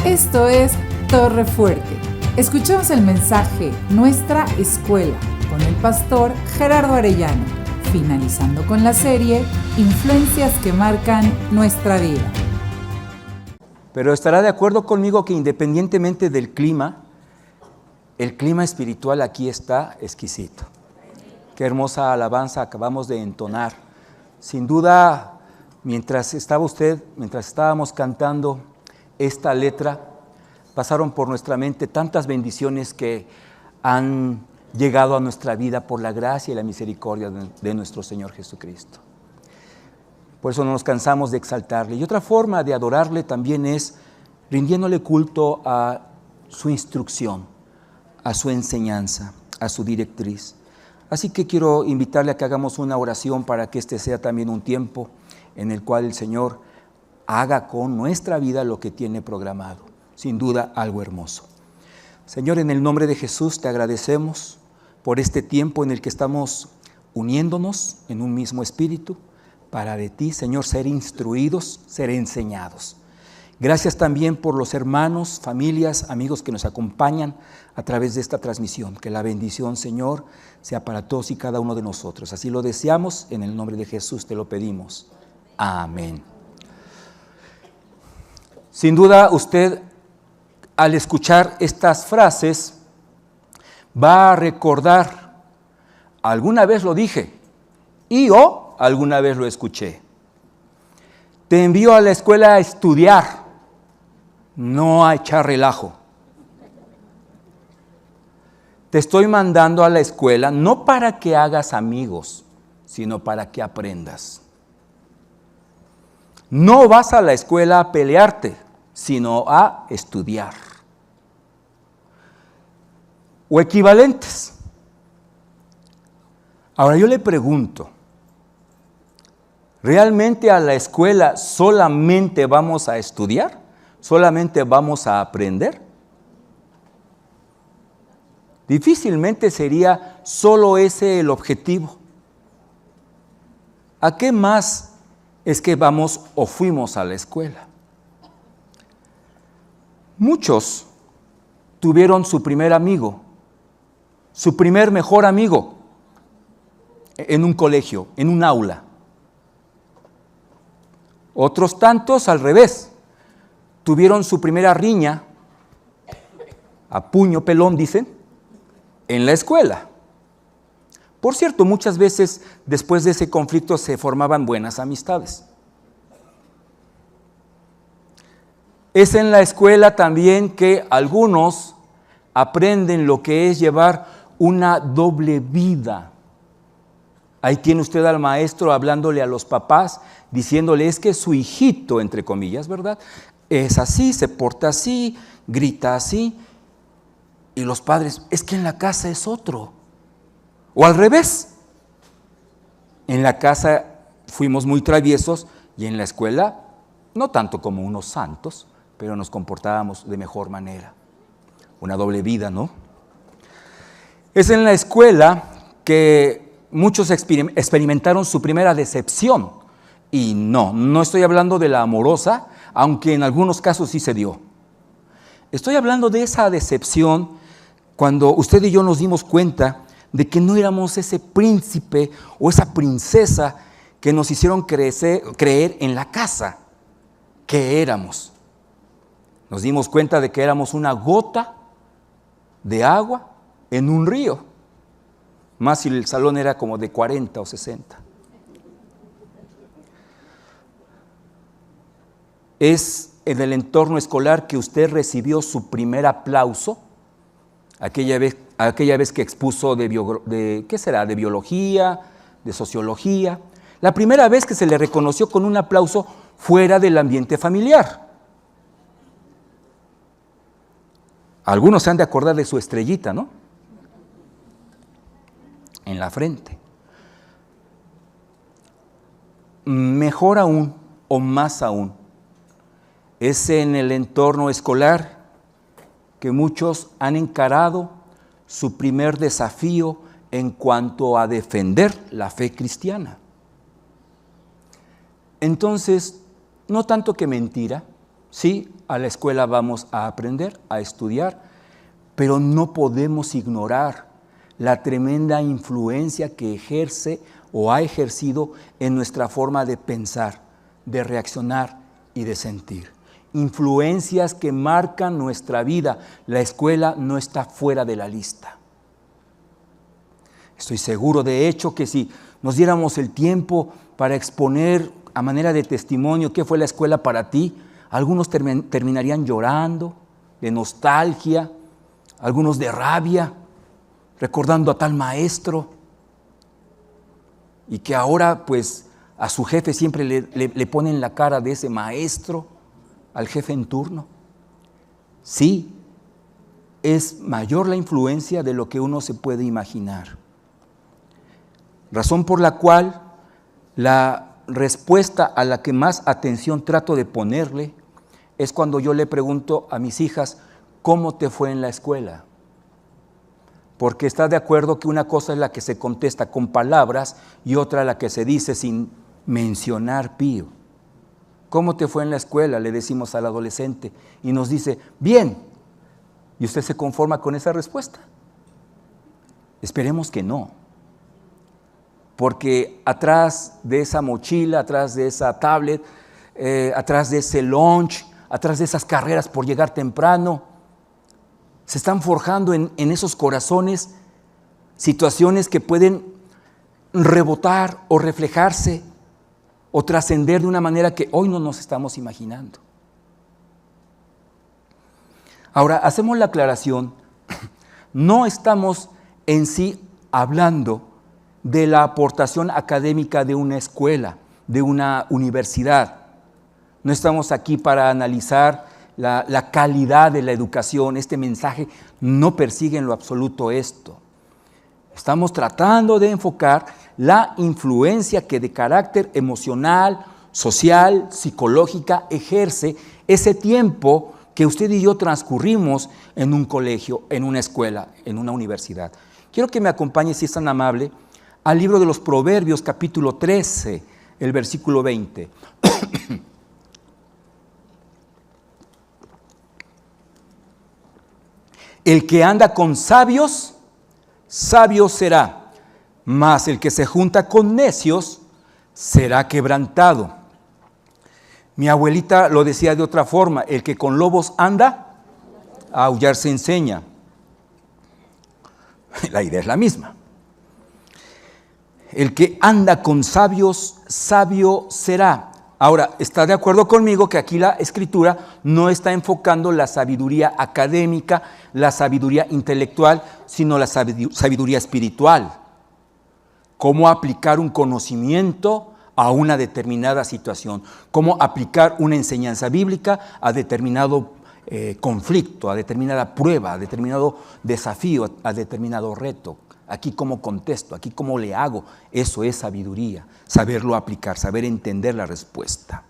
Esto es Torre Fuerte. Escuchamos el mensaje Nuestra Escuela con el pastor Gerardo Arellano, finalizando con la serie Influencias que marcan nuestra vida. Pero estará de acuerdo conmigo que independientemente del clima, el clima espiritual aquí está exquisito. Qué hermosa alabanza acabamos de entonar. Sin duda, mientras estábamos cantando esta letra, pasaron por nuestra mente tantas bendiciones que han llegado a nuestra vida por la gracia y la misericordia de nuestro Señor Jesucristo. Por eso no nos cansamos de exaltarle. Y otra forma de adorarle también es rindiéndole culto a su instrucción, a su enseñanza, a su directriz. Así que quiero invitarle a que hagamos una oración para que este sea también un tiempo en el cual el Señor haga con nuestra vida lo que tiene programado. Sin duda, algo hermoso. Señor, en el nombre de Jesús te agradecemos por este tiempo en el que estamos uniéndonos en un mismo espíritu para de ti, Señor, ser instruidos, ser enseñados. Gracias también por los hermanos, familias, amigos que nos acompañan a través de esta transmisión. Que la bendición, Señor, sea para todos y cada uno de nosotros. Así lo deseamos, en el nombre de Jesús te lo pedimos. Amén. Sin duda, usted, al escuchar estas frases, va a recordar, alguna vez lo dije, y o alguna vez lo escuché. Te envío a la escuela a estudiar, no a echar relajo. Te estoy mandando a la escuela no para que hagas amigos, sino para que aprendas. No vas a la escuela a pelearte, sino a estudiar. O equivalentes. Ahora yo le pregunto, ¿realmente a la escuela solamente vamos a estudiar? ¿Solamente vamos a aprender? Difícilmente sería solo ese el objetivo. ¿A qué más es que vamos o fuimos a la escuela? Muchos tuvieron su primer amigo, su primer mejor amigo en un colegio, en un aula. Otros tantos al revés, tuvieron su primera riña, a puño pelón dicen, en la escuela. Por cierto, muchas veces después de ese conflicto se formaban buenas amistades. Es en la escuela también que algunos aprenden lo que es llevar una doble vida. Ahí tiene usted al maestro hablándole a los papás, diciéndole es que su hijito, entre comillas, ¿verdad? Es así, se porta así, grita así. Y los padres, es que en la casa es otro. O al revés. En la casa fuimos muy traviesos y en la escuela no tanto como unos santos, pero nos comportábamos de mejor manera. Una doble vida, ¿no? Es en la escuela que muchos experimentaron su primera decepción. Y no estoy hablando de la amorosa, aunque en algunos casos sí se dio. Estoy hablando de esa decepción cuando usted y yo nos dimos cuenta de que no éramos ese príncipe o esa princesa que nos hicieron creer en la casa que éramos. Nos dimos cuenta de que éramos una gota de agua en un río, más si el salón era como de 40 o 60. Es en el entorno escolar que usted recibió su primer aplauso, aquella vez que expuso ¿qué será? De biología, de sociología. La primera vez que se le reconoció con un aplauso fuera del ambiente familiar. Algunos se han de acordar de su estrellita, ¿no? En la frente. Mejor aún, o más aún, es en el entorno escolar que muchos han encarado su primer desafío en cuanto a defender la fe cristiana. Entonces, no tanto que mentira, Sí, a la escuela vamos a aprender, a estudiar, pero no podemos ignorar la tremenda influencia que ejerce o ha ejercido en nuestra forma de pensar, de reaccionar y de sentir. Influencias que marcan nuestra vida. La escuela no está fuera de la lista. Estoy seguro, de hecho, que si nos diéramos el tiempo para exponer a manera de testimonio qué fue la escuela para ti, algunos terminarían llorando, de nostalgia, algunos de rabia, recordando a tal maestro, y que ahora pues a su jefe siempre le ponen la cara de ese maestro, al jefe en turno. Sí, es mayor la influencia de lo que uno se puede imaginar. Razón por la cual la respuesta a la que más atención trato de ponerle es cuando yo le pregunto a mis hijas, ¿cómo te fue en la escuela? Porque está de acuerdo que una cosa es la que se contesta con palabras y otra la que se dice sin mencionar pío. ¿Cómo te fue en la escuela?, le decimos al adolescente, y nos dice, bien. ¿Y usted se conforma con esa respuesta? Esperemos que no. Porque atrás de esa mochila, atrás de esa tablet, atrás de ese lunch, atrás de esas carreras por llegar temprano, se están forjando en esos corazones situaciones que pueden rebotar o reflejarse o trascender de una manera que hoy no nos estamos imaginando. Ahora, hacemos la aclaración, no estamos en sí hablando de la aportación académica de una escuela, de una universidad. No estamos aquí para analizar la calidad de la educación. Este mensaje no persigue en lo absoluto esto. Estamos tratando de enfocar la influencia que de carácter emocional, social, psicológica ejerce ese tiempo que usted y yo transcurrimos en un colegio, en una escuela, en una universidad. Quiero que me acompañe, si es tan amable, al libro de los Proverbios, capítulo 13, el versículo 20. El que anda con sabios, sabio será, mas el que se junta con necios será quebrantado. Mi abuelita lo decía de otra forma, el que con lobos anda, a aullar se enseña. La idea es la misma. El que anda con sabios, sabio será. Ahora, ¿está de acuerdo conmigo que aquí la Escritura no está enfocando la sabiduría académica, la sabiduría intelectual, sino la sabiduría espiritual? Cómo aplicar un conocimiento a una determinada situación, cómo aplicar una enseñanza bíblica a determinado conflicto, a determinada prueba, a determinado desafío, a determinado reto. Aquí cómo contesto, aquí cómo le hago, eso es sabiduría, saberlo aplicar, saber entender la respuesta.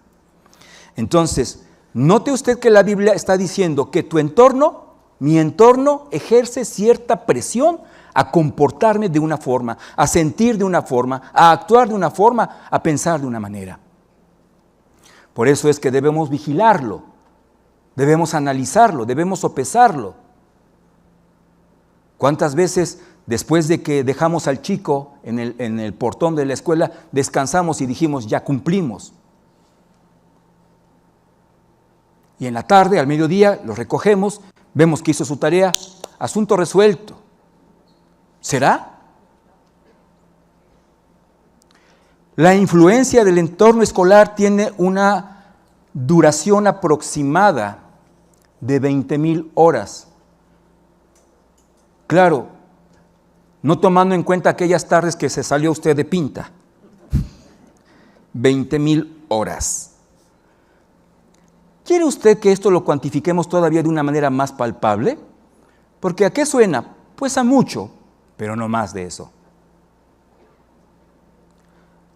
Entonces, note usted que la Biblia está diciendo que tu entorno, mi entorno, ejerce cierta presión a comportarme de una forma, a sentir de una forma, a actuar de una forma, a pensar de una manera. Por eso es que debemos vigilarlo, debemos analizarlo, debemos sopesarlo. ¿Cuántas veces después de que dejamos al chico en el portón de la escuela, descansamos y dijimos, ya cumplimos? Y en la tarde, al mediodía, lo recogemos, vemos que hizo su tarea, asunto resuelto. ¿Será? La influencia del entorno escolar tiene una duración aproximada de 20,000 horas. Claro, no tomando en cuenta aquellas tardes que se salió usted de pinta. 20,000 horas. ¿Quiere usted que esto lo cuantifiquemos todavía de una manera más palpable? Porque ¿a qué suena? Pues a mucho, pero no más de eso.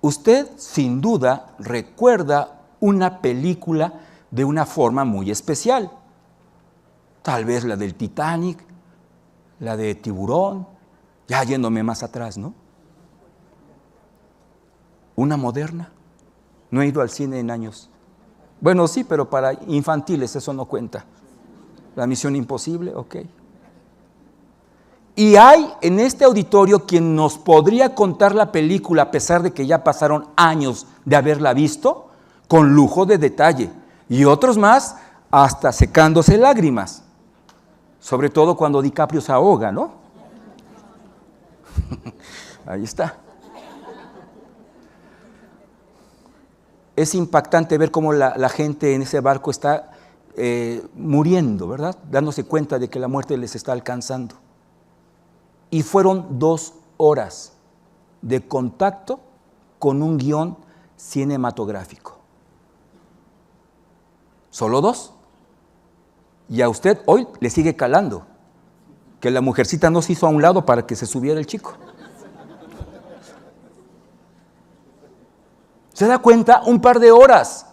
Usted, sin duda, recuerda una película de una forma muy especial. Tal vez la del Titanic, la de Tiburón, ya yéndome más atrás, ¿no? Una moderna. No he ido al cine en años. Bueno, sí, pero para infantiles eso no cuenta. La Misión Imposible, ok. Y hay en este auditorio quien nos podría contar la película, a pesar de que ya pasaron años de haberla visto, con lujo de detalle. Y otros más, hasta secándose lágrimas. Sobre todo cuando DiCaprio se ahoga, ¿no? Ahí está. Es impactante ver cómo la gente en ese barco está muriendo, ¿verdad? Dándose cuenta de que la muerte les está alcanzando. Y fueron 2 horas de contacto con un guión cinematográfico. ¿Solo 2? Y a usted hoy le sigue calando que la mujercita no se hizo a un lado para que se subiera el chico. ¿Se da cuenta? Un par de horas.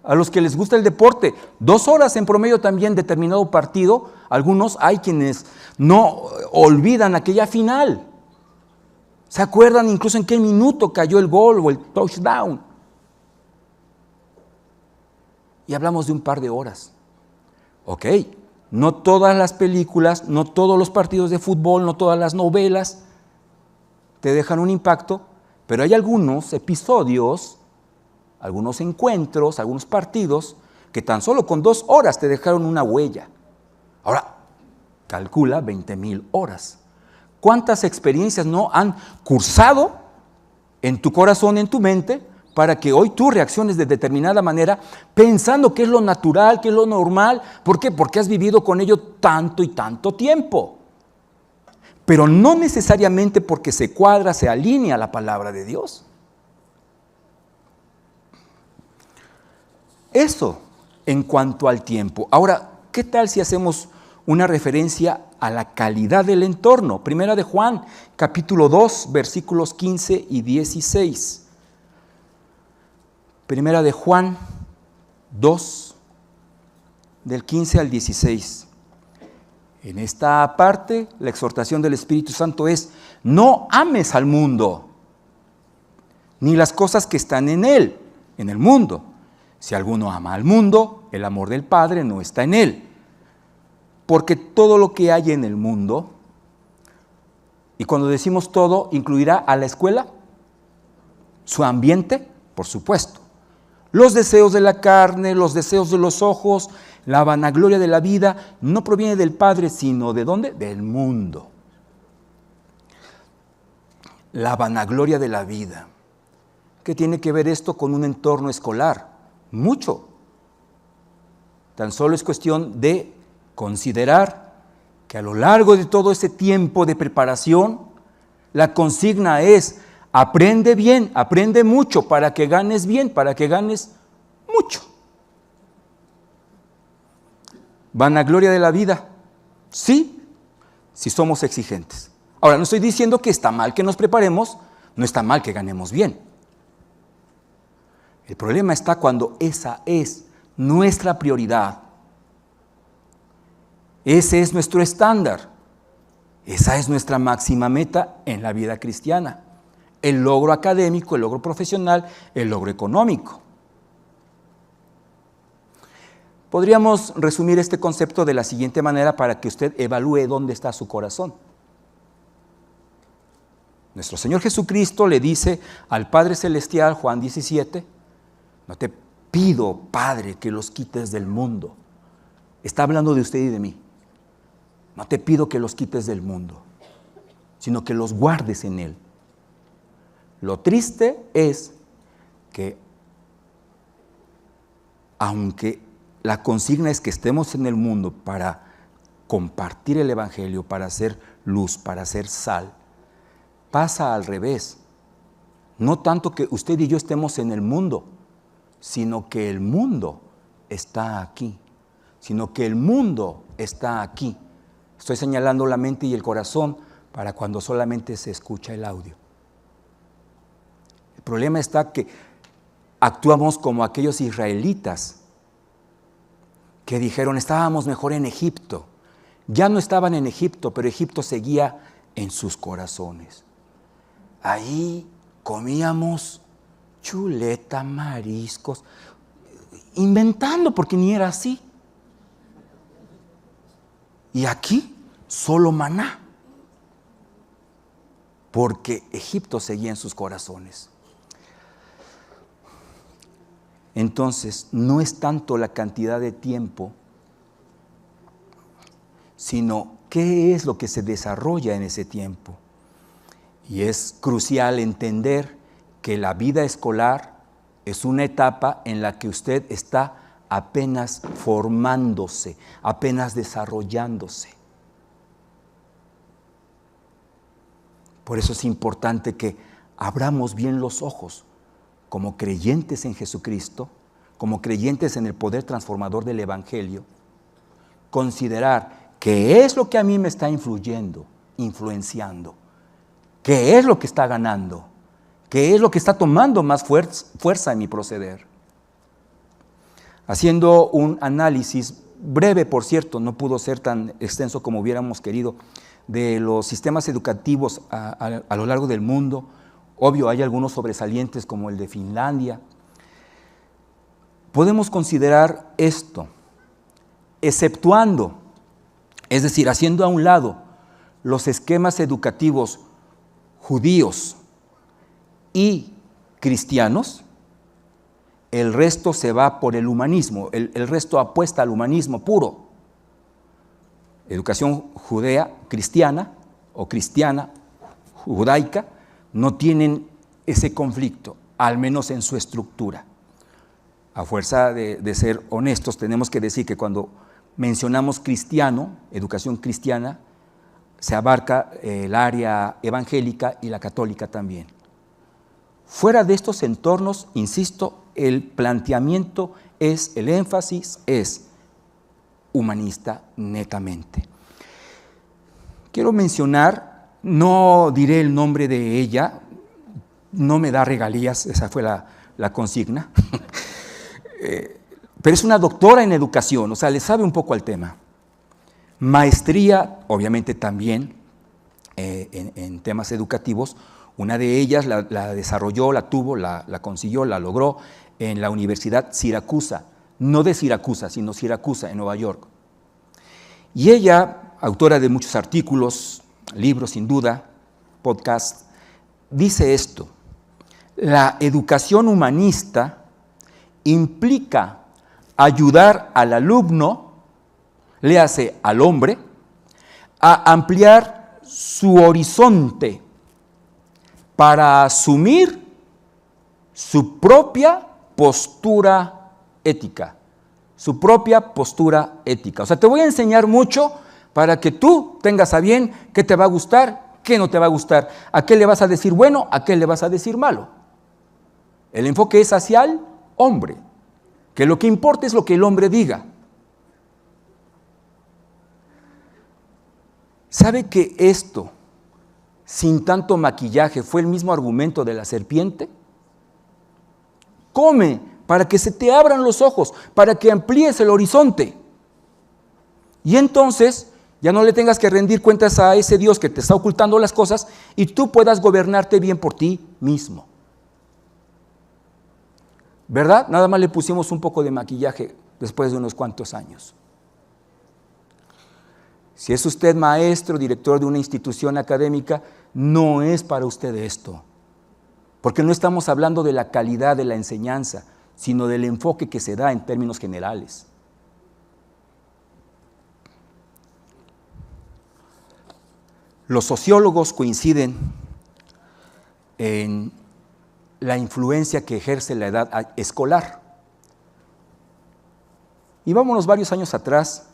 A los que les gusta el deporte, 2 horas en promedio también determinado partido. Algunos hay quienes no olvidan aquella final. ¿Se acuerdan incluso en qué minuto cayó el gol o el touchdown? Y hablamos de un par de horas. Ok, no todas las películas, no todos los partidos de fútbol, no todas las novelas te dejan un impacto, pero hay algunos episodios, algunos encuentros, algunos partidos que tan solo con 2 horas te dejaron una huella. Ahora, calcula 20,000 horas. ¿Cuántas experiencias no han cursado en tu corazón, en tu mente, para que hoy tú reacciones de determinada manera, pensando que es lo natural, que es lo normal? ¿Por qué? Porque has vivido con ello tanto y tanto tiempo. Pero no necesariamente porque se cuadra, se alinea a la palabra de Dios. Eso en cuanto al tiempo. Ahora, ¿qué tal si hacemos una referencia a la calidad del entorno? Primera de Juan, capítulo 2, versículos 15 y 16. Primera de Juan 2, del 15 al 16. En esta parte, la exhortación del Espíritu Santo es: no ames al mundo, ni las cosas que están en él, en el mundo. Si alguno ama al mundo, el amor del Padre no está en él. Porque todo lo que hay en el mundo, y cuando decimos todo, ¿incluirá a la escuela? ¿Su ambiente? Por supuesto. Los deseos de la carne, los deseos de los ojos, la vanagloria de la vida, no proviene del Padre, sino ¿de dónde? Del mundo. La vanagloria de la vida. ¿Qué tiene que ver esto con un entorno escolar? Mucho. Tan solo es cuestión de considerar que a lo largo de todo ese tiempo de preparación, la consigna es: aprende bien, aprende mucho para que ganes bien, para que ganes mucho. Vanagloria de la vida, sí, si somos exigentes. Ahora, no estoy diciendo que está mal que nos preparemos, no está mal que ganemos bien. El problema está cuando esa es nuestra prioridad. Ese es nuestro estándar. Esa es nuestra máxima meta en la vida cristiana. El logro académico, el logro profesional, el logro económico. Podríamos resumir este concepto de la siguiente manera para que usted evalúe dónde está su corazón. Nuestro Señor Jesucristo le dice al Padre Celestial, Juan 17, no te pido, Padre, que los quites del mundo. Está hablando de usted y de mí. No te pido que los quites del mundo, sino que los guardes en él. Lo triste es que, aunque la consigna es que estemos en el mundo para compartir el Evangelio, para hacer luz, para hacer sal, pasa al revés. No tanto que usted y yo estemos en el mundo, sino que el mundo está aquí. Sino que el mundo está aquí. Estoy señalando la mente y el corazón para cuando solamente se escucha el audio. El problema está que actuamos como aquellos israelitas que dijeron: estábamos mejor en Egipto. Ya no estaban en Egipto, pero Egipto seguía en sus corazones. Ahí comíamos chuleta, mariscos, inventando porque ni era así. Y aquí solo maná, porque Egipto seguía en sus corazones. Entonces, no es tanto la cantidad de tiempo, sino qué es lo que se desarrolla en ese tiempo. Y es crucial entender que la vida escolar es una etapa en la que usted está apenas formándose, apenas desarrollándose. Por eso es importante que abramos bien los ojos como creyentes en Jesucristo, como creyentes en el poder transformador del Evangelio, considerar qué es lo que a mí me está influenciando, qué es lo que está ganando, qué es lo que está tomando más fuerza en mi proceder. Haciendo un análisis breve, por cierto, no pudo ser tan extenso como hubiéramos querido, de los sistemas educativos a lo largo del mundo. Obvio, hay algunos sobresalientes como el de Finlandia. Podemos considerar esto, exceptuando, es decir, haciendo a un lado los esquemas educativos judíos y cristianos, el resto se va por el humanismo, el resto apuesta al humanismo puro. Educación judea, cristiana o cristiana, judaica, no tienen ese conflicto, al menos en su estructura. A fuerza de ser honestos, tenemos que decir que cuando mencionamos cristiano, educación cristiana, se abarca el área evangélica y la católica también. Fuera de estos entornos, insisto, el planteamiento es, el énfasis es humanista netamente. Quiero mencionar, no diré el nombre de ella, no me da regalías, esa fue la consigna, pero es una doctora en educación, o sea, le sabe un poco al tema. Maestría, obviamente también en temas educativos. Una de ellas la desarrolló, la tuvo, la consiguió, la logró en la Universidad Siracusa, no de Siracusa, sino Siracusa en Nueva York. Y ella, autora de muchos artículos, libros sin duda, podcasts, dice esto: la educación humanista implica ayudar al alumno, le hace al hombre, a ampliar su horizonte para asumir su propia postura ética, su propia postura ética. O sea, te voy a enseñar mucho para que tú tengas a bien qué te va a gustar, qué no te va a gustar, a qué le vas a decir bueno, a qué le vas a decir malo. El enfoque es hacia el hombre, que lo que importa es lo que el hombre diga. ¿Sabe que esto, sin tanto maquillaje, fue el mismo argumento de la serpiente? Come para que se te abran los ojos, para que amplíes el horizonte. Y entonces ya no le tengas que rendir cuentas a ese Dios que te está ocultando las cosas y tú puedas gobernarte bien por ti mismo. ¿Verdad? Nada más le pusimos un poco de maquillaje después de unos cuantos años. Si es usted maestro, director de una institución académica, no es para usted esto, porque no estamos hablando de la calidad de la enseñanza, sino del enfoque que se da en términos generales. Los sociólogos coinciden en la influencia que ejerce la edad escolar. Y vámonos varios años atrás,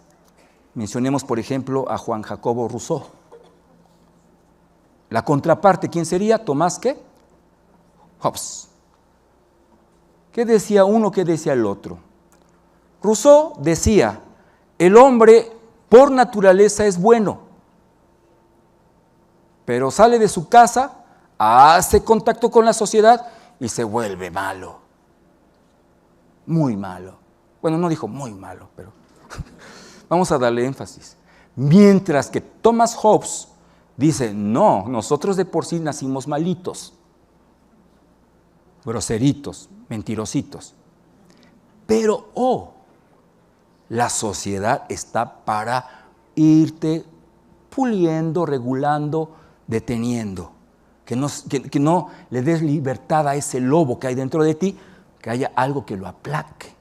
mencionemos por ejemplo a Juan Jacobo Rousseau. La contraparte, ¿quién sería? Tomás, ¿qué? Hobbes. ¿Qué decía uno, qué decía el otro? Rousseau decía, el hombre por naturaleza es bueno, pero sale de su casa, hace contacto con la sociedad y se vuelve malo. Muy malo. Bueno, no dijo muy malo, pero vamos a darle énfasis. Mientras que Thomas Hobbes dice, no, nosotros de por sí nacimos malitos. groseritos, mentirositos. Pero, la sociedad está para irte puliendo, regulando, deteniendo. Que no le des libertad a ese lobo que hay dentro de ti, que haya algo que lo aplaque.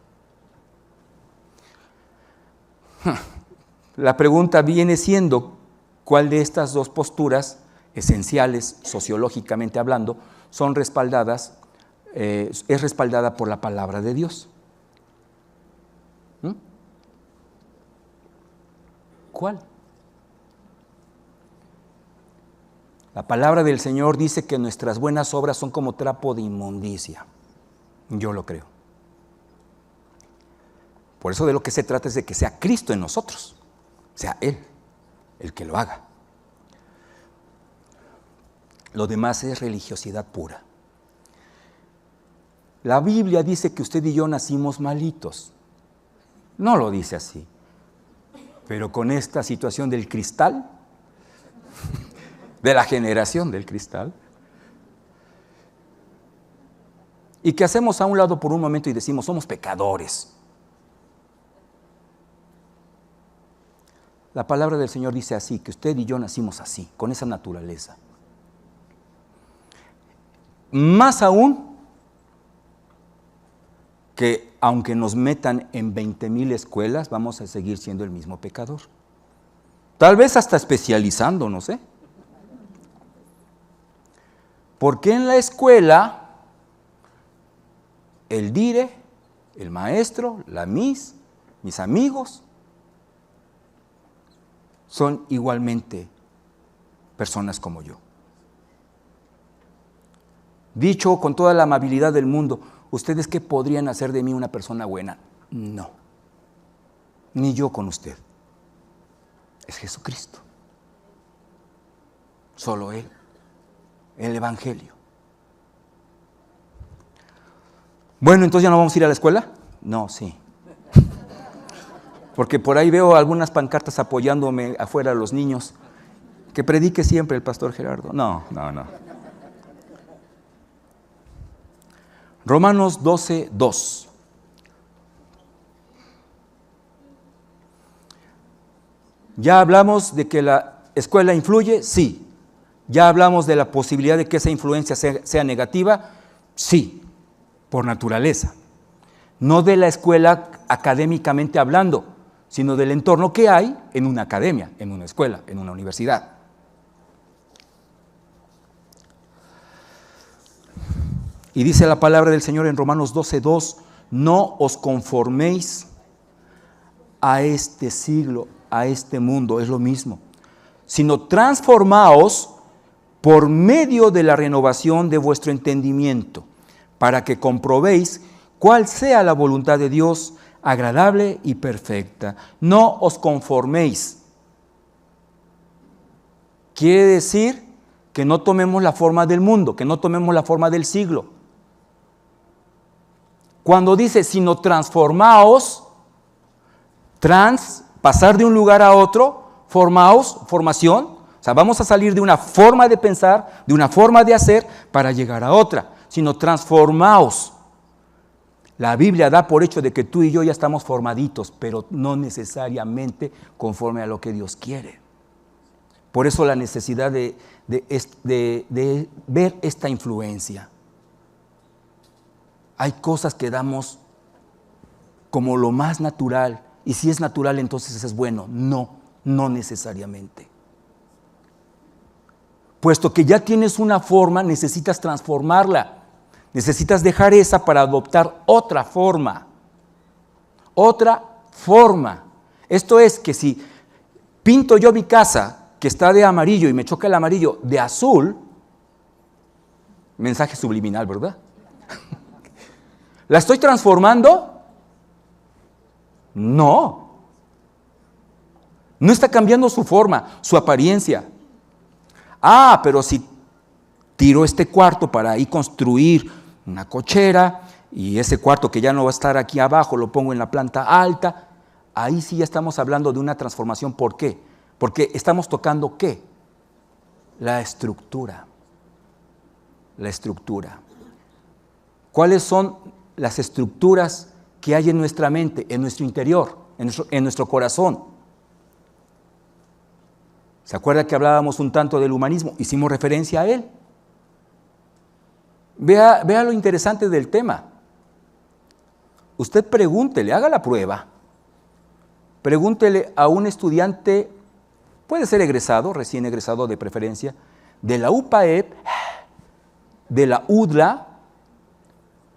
La pregunta viene siendo, ¿cuál de estas dos posturas esenciales, sociológicamente hablando, es respaldada por la palabra de Dios? ¿Cuál? La palabra del Señor dice que nuestras buenas obras son como trapo de inmundicia. Yo lo creo. Por eso de lo que se trata es de que sea Cristo en nosotros, sea Él el que lo haga. Lo demás es religiosidad pura. La Biblia dice que usted y yo nacimos malitos. No lo dice así. Pero con esta situación del cristal, de la generación del cristal, y que hacemos a un lado por un momento y decimos, somos pecadores. La palabra del Señor dice así, que usted y yo nacimos así, con esa naturaleza. Más aún, que aunque nos metan en 20,000 escuelas, vamos a seguir siendo el mismo pecador. Tal vez hasta especializando, no sé. Porque en la escuela, el dire, el maestro, la mis amigos, son igualmente personas como yo. Dicho con toda la amabilidad del mundo, ¿ustedes qué podrían hacer de mí una persona buena? No, ni yo con usted. Es Jesucristo. Solo Él, el Evangelio. Bueno, entonces ya no vamos a ir a la escuela. No, sí. Porque por ahí veo algunas pancartas apoyándome afuera a los niños. Que predique siempre el pastor Gerardo. No. Romanos 12:2. ¿Ya hablamos de que la escuela influye? Sí. ¿Ya hablamos de la posibilidad de que esa influencia sea negativa? Sí, por naturaleza. No de la escuela académicamente hablando, sino del entorno que hay en una academia, en una escuela, en una universidad. Y dice la palabra del Señor en Romanos 12:2, no os conforméis a este siglo, a este mundo, es lo mismo, sino transformaos por medio de la renovación de vuestro entendimiento, para que comprobéis cuál sea la voluntad de Dios, agradable y perfecta. No os conforméis. Quiere decir que no tomemos la forma del mundo, que no tomemos la forma del siglo. Cuando dice, sino transformaos, pasar de un lugar a otro, formación, o sea, vamos a salir de una forma de pensar, de una forma de hacer, para llegar a otra, sino transformaos. La Biblia da por hecho de que tú y yo ya estamos formaditos, pero no necesariamente conforme a lo que Dios quiere. Por eso la necesidad de ver esta influencia. Hay cosas que damos como lo más natural, y si es natural entonces es bueno. No necesariamente. Puesto que ya tienes una forma, necesitas transformarla. Necesitas dejar esa para adoptar otra forma. Otra forma. Esto es que si pinto yo mi casa, que está de amarillo y me choca el amarillo de azul, mensaje subliminal, ¿verdad? ¿La estoy transformando? No. No está cambiando su forma, su apariencia. Pero si tiro este cuarto para ahí construir una cochera y ese cuarto que ya no va a estar aquí abajo lo pongo en la planta alta, ahí sí ya estamos hablando de una transformación. ¿Por qué? Porque estamos tocando ¿qué? La estructura. La estructura. cuáles son las estructuras que hay en nuestra mente, en nuestro interior, en nuestro corazón. ¿Se acuerda que hablábamos un tanto del humanismo? Hicimos referencia a él. Vea lo interesante del tema. Usted pregúntele, haga la prueba. Pregúntele a un estudiante, puede ser egresado, recién egresado de preferencia, de la UPAEP, de la UDLA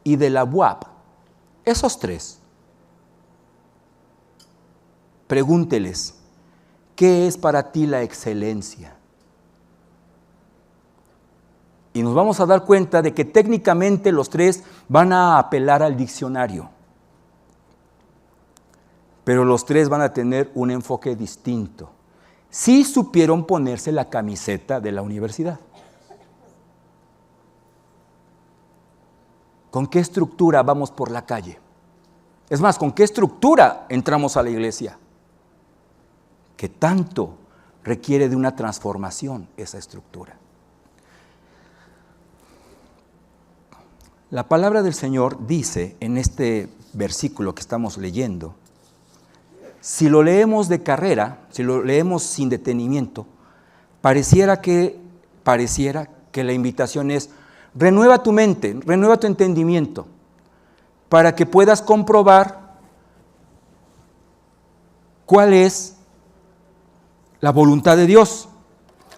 y de la UAP. Esos tres. Pregúnteles, ¿qué es para ti la excelencia? Y nos vamos a dar cuenta de que técnicamente los tres van a apelar al diccionario. Pero los tres van a tener un enfoque distinto. Sí supieron ponerse la camiseta de la universidad. ¿Con qué estructura vamos por la calle? Es más, ¿con qué estructura entramos a la iglesia? Que tanto requiere de una transformación esa estructura. La palabra del Señor dice en este versículo que estamos leyendo, si lo leemos de carrera, si lo leemos sin detenimiento, pareciera que la invitación es: renueva tu mente, renueva tu entendimiento, para que puedas comprobar cuál es la voluntad de Dios.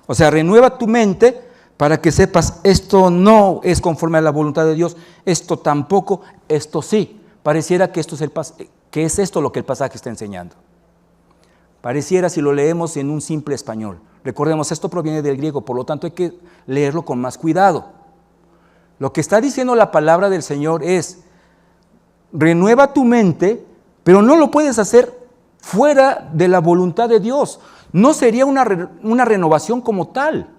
O sea, renueva tu mente para que sepas, esto no es conforme a la voluntad de Dios, esto tampoco, esto sí. Pareciera que es esto lo que el pasaje está enseñando. Pareciera, si lo leemos en un simple español. Recordemos, esto proviene del griego, por lo tanto hay que leerlo con más cuidado. Lo que está diciendo la palabra del Señor es: renueva tu mente, pero no lo puedes hacer fuera de la voluntad de Dios. No sería una renovación como tal.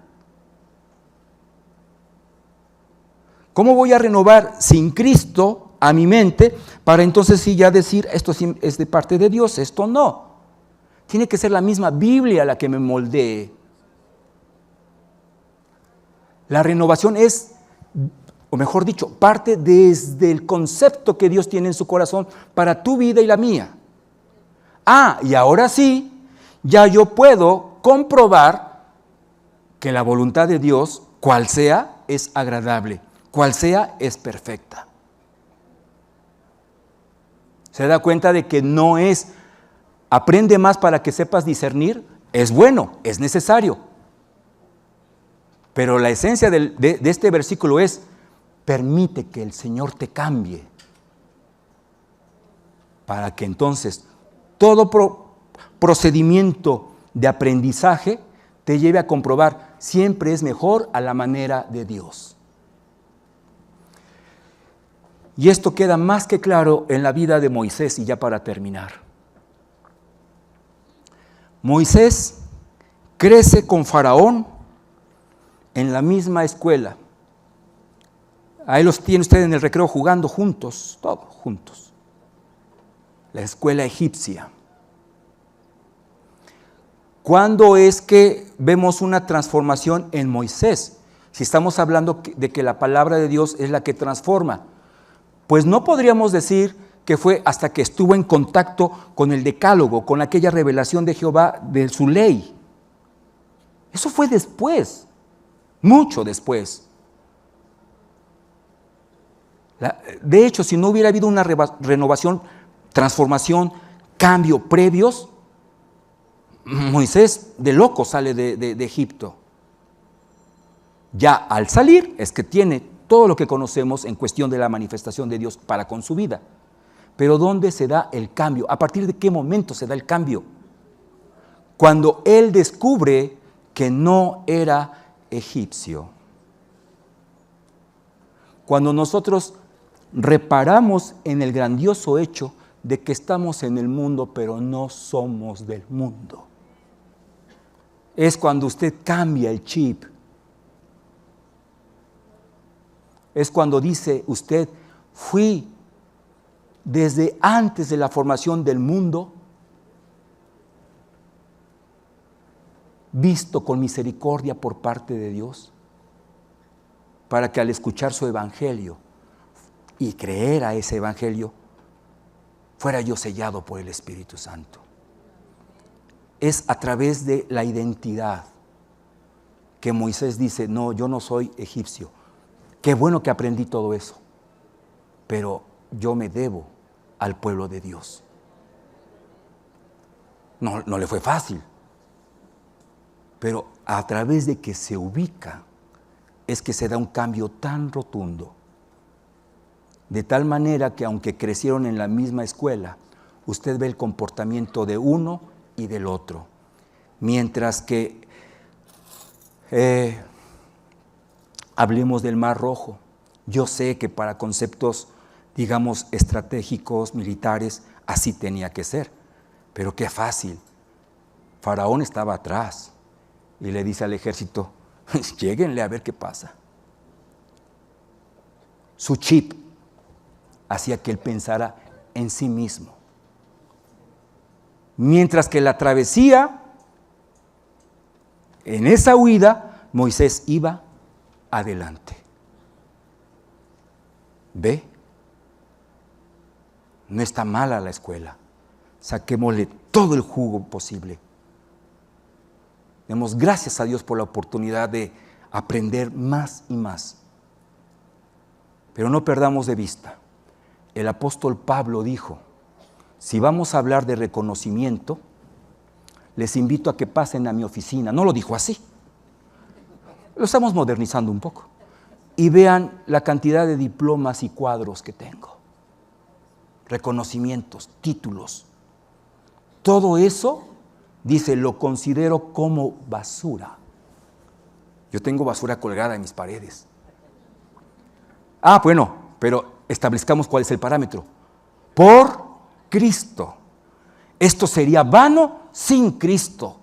¿Cómo voy a renovar sin Cristo a mi mente para entonces sí ya decir, esto sí es de parte de Dios, esto no? Tiene que ser la misma Biblia la que me moldee. La renovación es, o mejor dicho, parte desde el concepto que Dios tiene en su corazón para tu vida y la mía. Y ahora sí, ya yo puedo comprobar que la voluntad de Dios, cual sea, es agradable, cual sea, es perfecta. ¿Se da cuenta de que no es aprende más para que sepas discernir? Es bueno, es necesario. Pero la esencia de este versículo es: permite que el Señor te cambie, para que entonces todo procedimiento de aprendizaje te lleve a comprobar siempre es mejor a la manera de Dios. Y esto queda más que claro en la vida de Moisés, y ya para terminar. Moisés crece con Faraón en la misma escuela. Ahí los tiene usted en el recreo jugando juntos, todos juntos. La escuela egipcia. ¿Cuándo es que vemos una transformación en Moisés? Si estamos hablando de que la palabra de Dios es la que transforma, pues no podríamos decir que fue hasta que estuvo en contacto con el decálogo, con aquella revelación de Jehová de su ley. Eso fue después, mucho después. De hecho, si no hubiera habido una renovación, transformación, cambio previos, Moisés de loco sale de Egipto. Ya al salir es que tiene todo lo que conocemos en cuestión de la manifestación de Dios para con su vida. Pero ¿dónde se da el cambio? ¿A partir de qué momento se da el cambio? Cuando él descubre que no era egipcio. Cuando nosotros reparamos en el grandioso hecho de que estamos en el mundo, pero no somos del mundo. Es cuando usted cambia el chip. Es cuando dice usted, fui desde antes de la formación del mundo, visto con misericordia por parte de Dios, para que al escuchar su evangelio y creer a ese evangelio, fuera yo sellado por el Espíritu Santo. Es a través de la identidad que Moisés dice, no, yo no soy egipcio. Qué bueno que aprendí todo eso, pero yo me debo al pueblo de Dios. No le fue fácil, pero a través de que se ubica es que se da un cambio tan rotundo, de tal manera que aunque crecieron en la misma escuela, usted ve el comportamiento de uno y del otro, mientras que hablemos del Mar Rojo. Yo sé que para conceptos, digamos, estratégicos, militares, así tenía que ser. Pero qué fácil. Faraón estaba atrás y le dice al ejército, lléguenle a ver qué pasa. Su chip hacía que él pensara en sí mismo. Mientras que la travesía, en esa huida, Moisés iba adelante. ¿Ve? No está mala la escuela. Saquémosle todo el jugo posible. Demos gracias a Dios por la oportunidad de aprender más y más. Pero no perdamos de vista. El apóstol Pablo dijo, si vamos a hablar de reconocimiento, les invito a que pasen a mi oficina. No lo dijo así. Lo estamos modernizando un poco. Y vean la cantidad de diplomas y cuadros que tengo. Reconocimientos, títulos. Todo eso, dice, lo considero como basura. Yo tengo basura colgada en mis paredes. Bueno, pero establezcamos cuál es el parámetro. Por Cristo. Esto sería vano sin Cristo.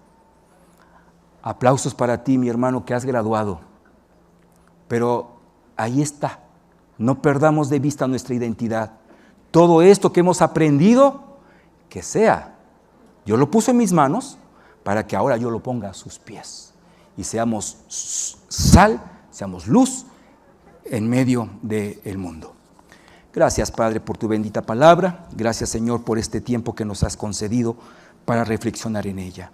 Aplausos para ti, mi hermano, que has graduado. Pero ahí está. No perdamos de vista nuestra identidad. Todo esto que hemos aprendido, que sea. Yo lo puse en mis manos para que ahora yo lo ponga a sus pies. Y seamos sal, seamos luz en medio del mundo. Gracias, Padre, por tu bendita palabra. Gracias, Señor, por este tiempo que nos has concedido para reflexionar en ella.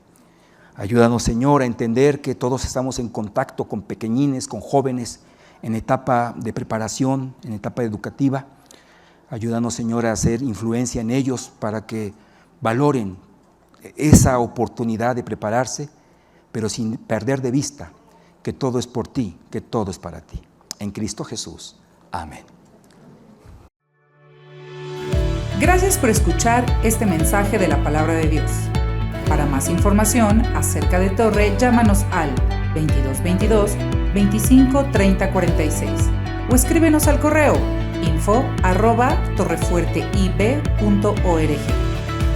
Ayúdanos, Señor, a entender que todos estamos en contacto con pequeñines, con jóvenes, en etapa de preparación, en etapa educativa. Ayúdanos, Señor, a hacer influencia en ellos para que valoren esa oportunidad de prepararse, pero sin perder de vista que todo es por ti, que todo es para ti. En Cristo Jesús. Amén. Gracias por escuchar este mensaje de la Palabra de Dios. Para más información acerca de Torre, llámanos al 2222-253046 o escríbenos al correo info@torrefuerteib.org.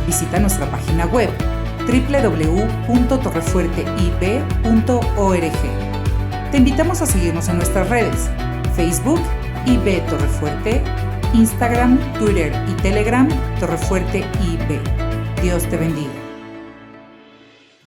Visita nuestra página web www.torrefuerteib.org. Te invitamos a seguirnos en nuestras redes: Facebook, IB Torrefuerte, Instagram, Twitter y Telegram, Torrefuerte IB. Dios te bendiga.